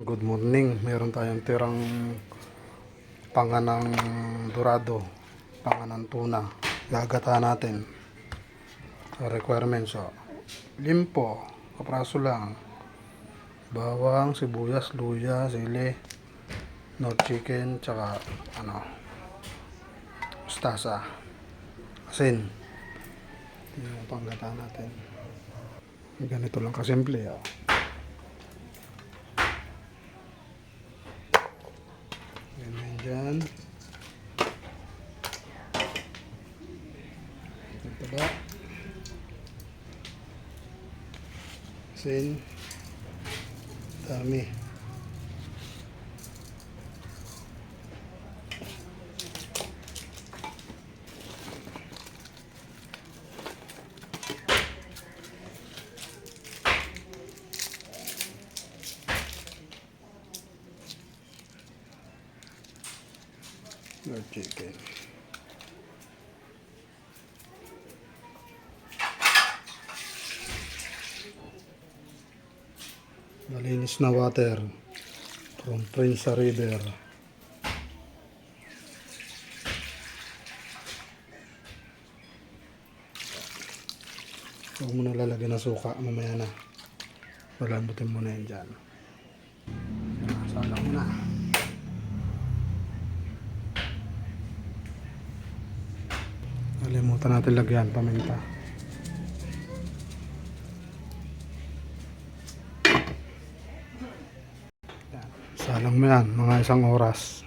Good morning. Meron tayong tirang panganang dorado, panganang tuna. Gagata natin. Sa requirements, limpo, kapraso lang. Bawang, sibuyas, luya, sili, nor chicken, tsaka mustasa. Asin. Yan ang panggata natin. Ganito lang kasimple. Ganyan dyan. Ito ba? Asin. Dami. Nor chicken. Malinis na water from Prince River. Huwag mo na lalagyan ng suka, mamaya na. Palambutin mo na yan dyan. Salang mo na. Kalimutan natin lagyan paminta. Salang mo yan, mga 1 oras.